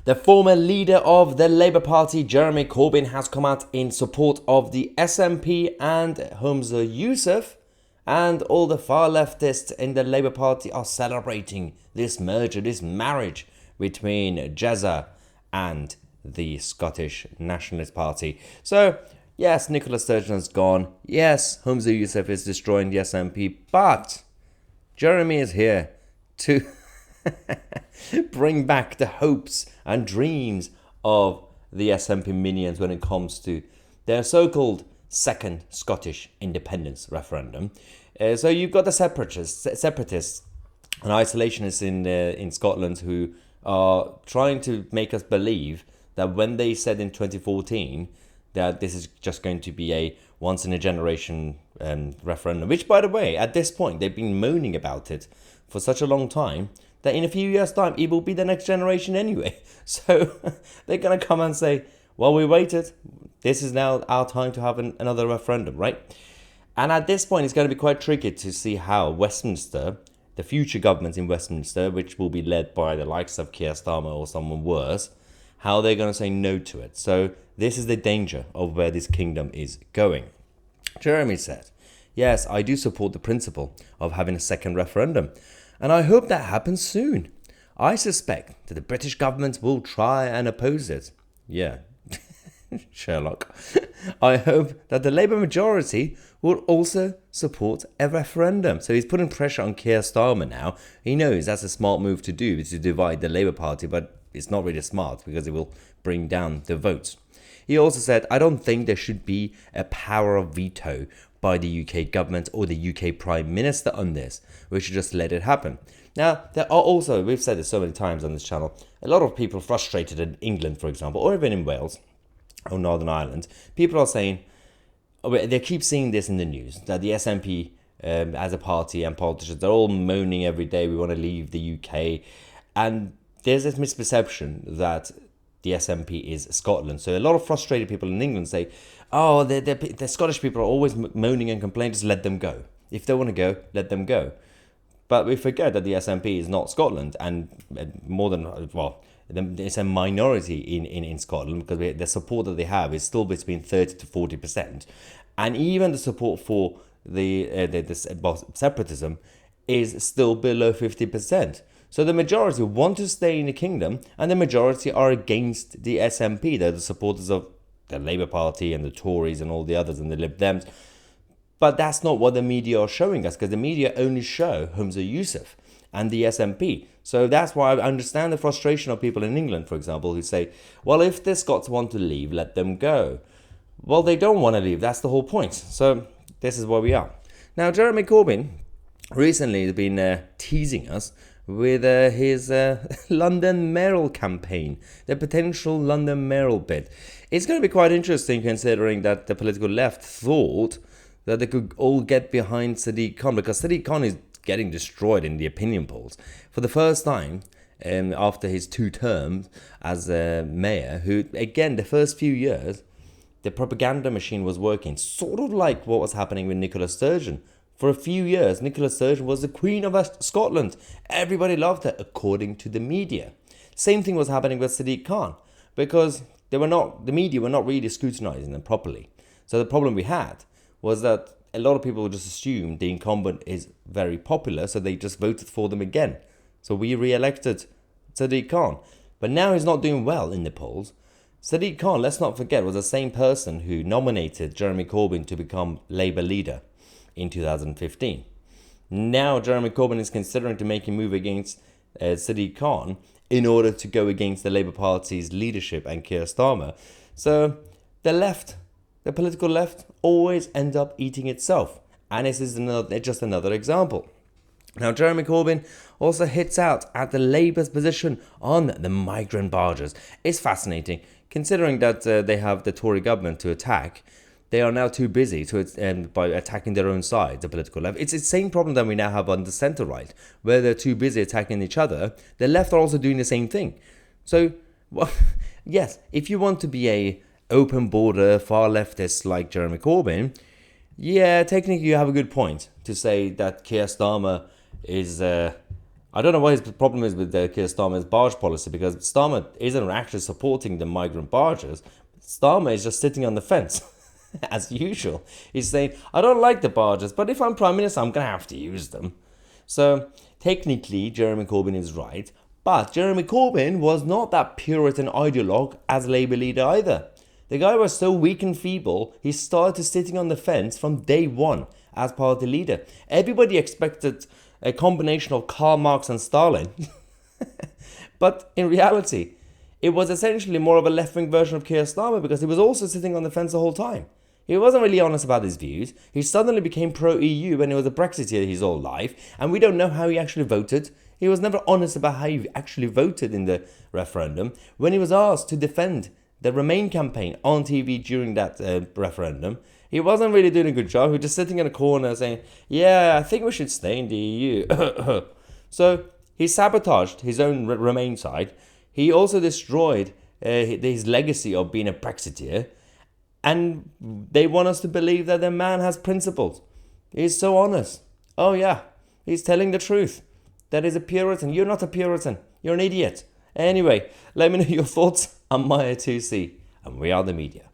The former leader of the Labour Party, Jeremy Corbyn, has come out in support of the SNP and Humza Yousaf, and all the far leftists in the Labour Party are celebrating this merger, this marriage between GETTR and the Scottish Nationalist Party. So, yes, Nicola Sturgeon has gone. Yes, Humza Yousaf is destroying the SNP, but Jeremy is here to bring back the hopes and dreams of the SNP minions when it comes to their so-called second Scottish independence referendum. So you've got the separatists and isolationists in Scotland who are trying to make us believe that when they said in 2014 that this is just going to be a once-in-a-generation referendum, which, by the way, at this point, they've been moaning about it for such a long time, that in a few years' time, it will be the next generation anyway. So they're going to come and say, well, we waited. This is now our time to have another referendum, right? And at this point, it's going to be quite tricky to see how Westminster, the future government in Westminster, which will be led by the likes of Keir Starmer or someone worse, how they're going to say no to it. So this is the danger of where this kingdom is going. Jeremy said, yes, I do support the principle of having a second referendum, and I hope that happens soon. I suspect that the British government will try and oppose it. Yeah, Sherlock. I hope that the Labour majority will also support a referendum. So he's putting pressure on Keir Starmer now. He knows that's a smart move to do, to divide the Labour Party, but it's not really smart because it will bring down the votes. He also said, I don't think there should be a power of veto by the UK government or the UK Prime Minister on this. We should just let it happen. Now, there are also, we've said this so many times on this channel, a lot of people frustrated in England, for example, or even in Wales or Northern Ireland. People are saying, they keep seeing this in the news, that the SNP as a party and politicians, they're all moaning every day, we want to leave the UK. And there's this misperception that the SNP is Scotland. So a lot of frustrated people in England say, oh, the Scottish people are always moaning and complaining, just let them go. If they want to go, let them go. But we forget that the SNP is not Scotland, and more than, well, it's a minority in Scotland, because the support that they have is still between 30 to 40%. And even the support for the separatism is still below 50%. So the majority want to stay in the kingdom, and the majority are against the SNP. They're the supporters of the Labour Party and the Tories and all the others and the Lib Dems. But that's not what the media are showing us, because the media only show Humza Yousaf and the SNP. So that's why I understand the frustration of people in England, for example, who say, well, if the Scots want to leave, let them go. Well, they don't want to leave. That's the whole point. So this is where we are. Now, Jeremy Corbyn recently has been teasing us with his London mayoral campaign, the potential London mayoral bid. It's going to be quite interesting, considering that the political left thought that they could all get behind Sadiq Khan, because Sadiq Khan is getting destroyed in the opinion polls for the first time after his 2 terms as mayor, who, again, the first few years, the propaganda machine was working, sort of like what was happening with Nicola Sturgeon. For a few years, Nicola Sturgeon was the Queen of Scotland. Everybody loved her, according to the media. Same thing was happening with Sadiq Khan, because the media were not really scrutinising them properly. So the problem we had was that a lot of people just assumed the incumbent is very popular, so they just voted for them again. So we re-elected Sadiq Khan. But now he's not doing well in the polls. Sadiq Khan, let's not forget, was the same person who nominated Jeremy Corbyn to become Labour leader in 2015. Now Jeremy Corbyn is considering to make a move against Sadiq Khan in order to go against the Labour Party's leadership and Keir Starmer. So the left, the political left, always end up eating itself. And this is just another example. Now, Jeremy Corbyn also hits out at the Labour's position on the migrant barges. It's fascinating, considering that they have the Tory government to attack. They are now too busy by attacking their own side, the political left. It's the same problem that we now have on the centre-right, where they're too busy attacking each other. The left are also doing the same thing. So, well, yes, if you want to be a open border, far leftist like Jeremy Corbyn, yeah, technically you have a good point to say that Keir Starmer is I don't know what his problem is with Keir Starmer's barge policy, because Starmer isn't actually supporting the migrant barges. Starmer is just sitting on the fence, as usual. He's saying, I don't like the barges, but if I'm Prime Minister, I'm going to have to use them. So technically, Jeremy Corbyn is right. But Jeremy Corbyn was not that Puritan ideologue as Labour leader either. The guy was so weak and feeble, he started sitting on the fence from day one as party leader. Everybody expected a combination of Karl Marx and Stalin. But in reality, it was essentially more of a left-wing version of Keir Starmer, because he was also sitting on the fence the whole time. He wasn't really honest about his views. He suddenly became pro-EU when he was a Brexiteer his whole life, and we don't know how he actually voted. He was never honest about how he actually voted in the referendum. When he was asked to defend the Remain campaign on TV during that referendum, he wasn't really doing a good job. He was just sitting in a corner saying, yeah, I think we should stay in the EU. So he sabotaged his own Remain side. He also destroyed his legacy of being a Brexiteer. And they want us to believe that the man has principles. He's so honest. Oh yeah, he's telling the truth. That is a Puritan. You're not a Puritan. You're an idiot. Anyway, let me know your thoughts on Mahyar Tousi. And we are the media.